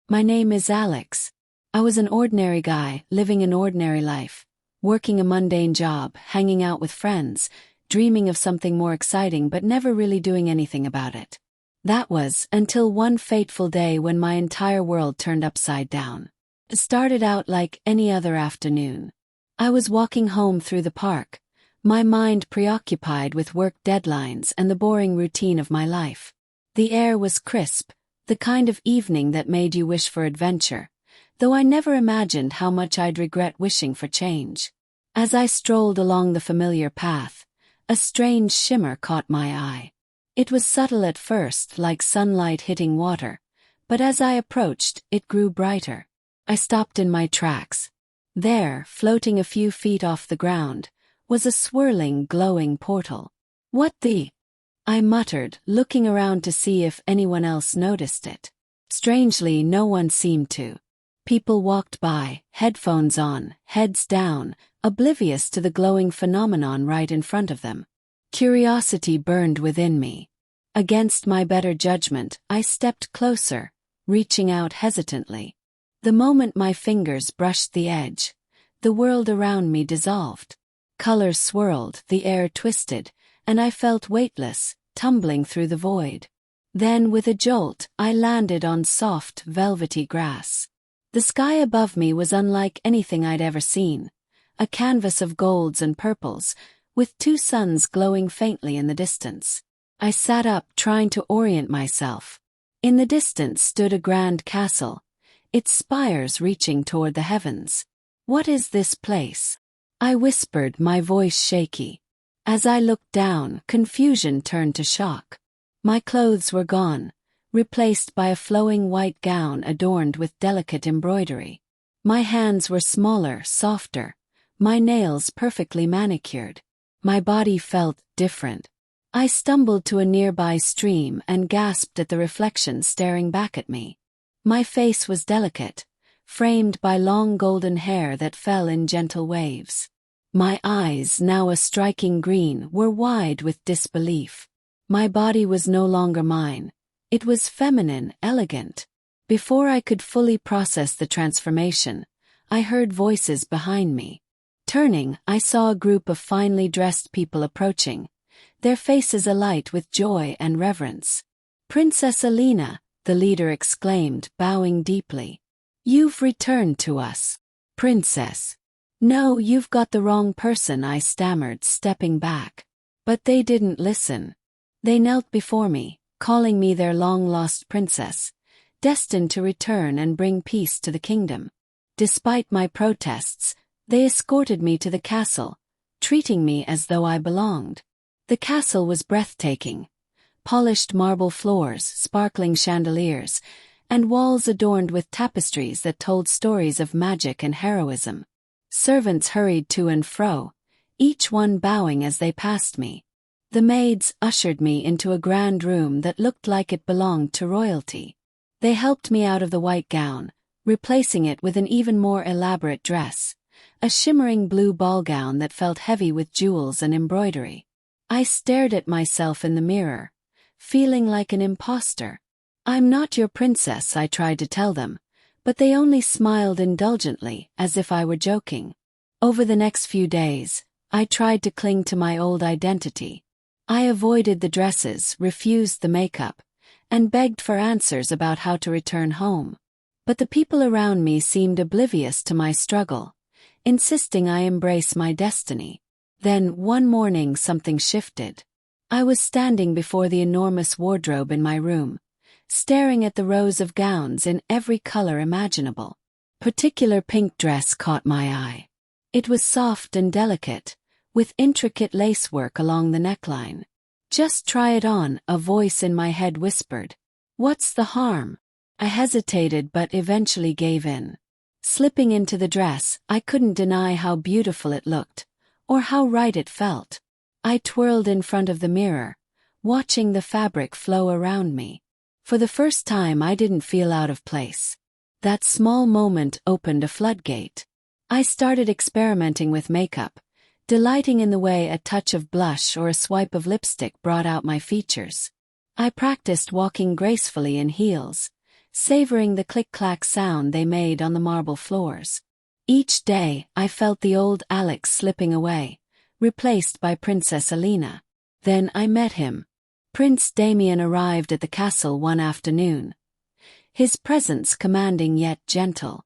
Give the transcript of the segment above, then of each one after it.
My name is Alex. I was an ordinary guy, living an ordinary life, working a mundane job, hanging out with friends, dreaming of something more exciting but never really doing anything about it. That was until one fateful day when my entire world turned upside down. It started out like any other afternoon. I was walking home through the park, my mind preoccupied with work deadlines and the boring routine of my life. The air was crisp, the kind of evening that made you wish for adventure, though I never imagined how much I'd regret wishing for change. As I strolled along the familiar path, a strange shimmer caught my eye. It was subtle at first, like sunlight hitting water, but as I approached, it grew brighter. I stopped in my tracks. There, floating a few feet off the ground, was a swirling, glowing portal. "What the?" I muttered, looking around to see if anyone else noticed it. Strangely, no one seemed to. People walked by, headphones on, heads down, oblivious to the glowing phenomenon right in front of them. Curiosity burned within me. Against my better judgment, I stepped closer, reaching out hesitantly. The moment my fingers brushed the edge, the world around me dissolved. Colors swirled, the air twisted, and I felt weightless, tumbling through the void. Then, with a jolt, I landed on soft, velvety grass. The sky above me was unlike anything I'd ever seen, a canvas of golds and purples, with two suns glowing faintly in the distance. I sat up, trying to orient myself. In the distance stood a grand castle, its spires reaching toward the heavens. "What is this place?" I whispered, my voice shaky. As I looked down, confusion turned to shock. My clothes were gone, replaced by a flowing white gown adorned with delicate embroidery. My hands were smaller, softer, my nails perfectly manicured. My body felt different. I stumbled to a nearby stream and gasped at the reflection staring back at me. My face was delicate, framed by long golden hair that fell in gentle waves. My eyes, now a striking green, were wide with disbelief. My body was no longer mine. It was feminine, elegant. Before I could fully process the transformation, I heard voices behind me. Turning, I saw a group of finely dressed people approaching, their faces alight with joy and reverence. "Princess Alina," the leader exclaimed, bowing deeply. "You've returned to us." "Princess." "No, you've got the wrong person," I stammered, stepping back. But they didn't listen. They knelt before me, calling me their long-lost princess, destined to return and bring peace to the kingdom. Despite my protests, they escorted me to the castle, treating me as though I belonged. The castle was breathtaking. Polished marble floors, sparkling chandeliers, and walls adorned with tapestries that told stories of magic and heroism. Servants hurried to and fro, each one bowing as they passed me. The maids ushered me into a grand room that looked like it belonged to royalty. They helped me out of the white gown, replacing it with an even more elaborate dress, a shimmering blue ball gown that felt heavy with jewels and embroidery. I stared at myself in the mirror, feeling like an imposter. "I'm not your princess," I tried to tell them, but they only smiled indulgently, as if I were joking. Over the next few days, I tried to cling to my old identity. I avoided the dresses, refused the makeup, and begged for answers about how to return home. But the people around me seemed oblivious to my struggle, insisting I embrace my destiny. Then, one morning, something shifted. I was standing before the enormous wardrobe in my room, staring at the rows of gowns in every color imaginable. A particular pink dress caught my eye. It was soft and delicate, with intricate lacework along the neckline. "Just try it on," a voice in my head whispered. "What's the harm?" I hesitated but eventually gave in. Slipping into the dress, I couldn't deny how beautiful it looked, or how right it felt. I twirled in front of the mirror, watching the fabric flow around me. For the first time, I didn't feel out of place. That small moment opened a floodgate. I started experimenting with makeup, delighting in the way a touch of blush or a swipe of lipstick brought out my features. I practiced walking gracefully in heels, savoring the click-clack sound they made on the marble floors. Each day, I felt the old Alex slipping away, replaced by Princess Alina. Then I met him. Prince Damien arrived at the castle one afternoon, his presence commanding yet gentle.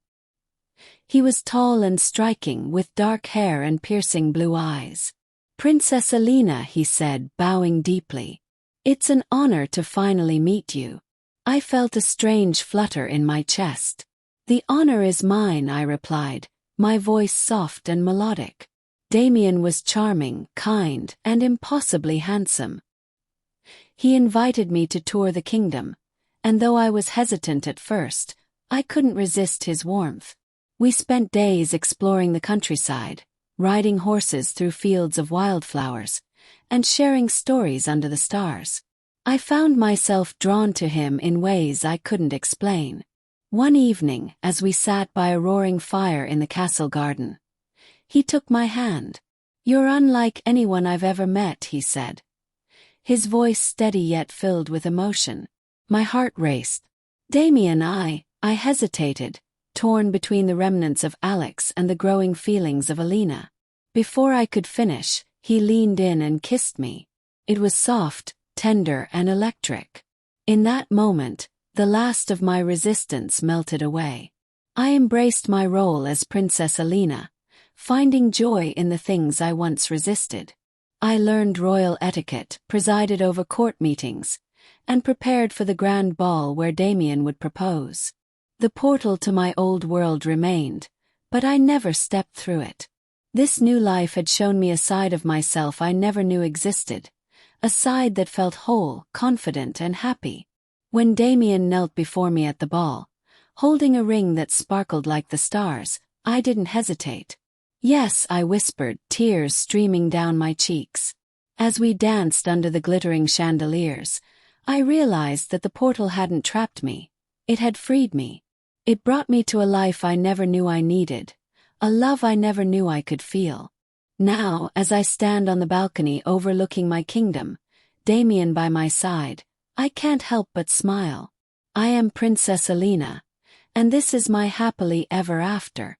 He was tall and striking, with dark hair and piercing blue eyes. "Princess Alina," he said, bowing deeply. "It's an honor to finally meet you." I felt a strange flutter in my chest. "The honor is mine," I replied, my voice soft and melodic. Damien was charming, kind, and impossibly handsome. He invited me to tour the kingdom, and though I was hesitant at first, I couldn't resist his warmth. We spent days exploring the countryside, riding horses through fields of wildflowers, and sharing stories under the stars. I found myself drawn to him in ways I couldn't explain. One evening, as we sat by a roaring fire in the castle garden, he took my hand. "You're unlike anyone I've ever met," he said, his voice steady yet filled with emotion. My heart raced. "Damien, I hesitated, torn between the remnants of Alex and the growing feelings of Alina. Before I could finish, he leaned in and kissed me. It was soft, tender, and electric. In that moment, the last of my resistance melted away. I embraced my role as Princess Alina, finding joy in the things I once resisted. I learned royal etiquette, presided over court meetings, and prepared for the grand ball where Damien would propose. The portal to my old world remained, but I never stepped through it. This new life had shown me a side of myself I never knew existed, a side that felt whole, confident, and happy. When Damien knelt before me at the ball, holding a ring that sparkled like the stars, I didn't hesitate. "Yes," I whispered, tears streaming down my cheeks. As we danced under the glittering chandeliers, I realized that the portal hadn't trapped me. It had freed me. It brought me to a life I never knew I needed, a love I never knew I could feel. Now, as I stand on the balcony overlooking my kingdom, Damien by my side, I can't help but smile. I am Princess Alina, and this is my happily ever after.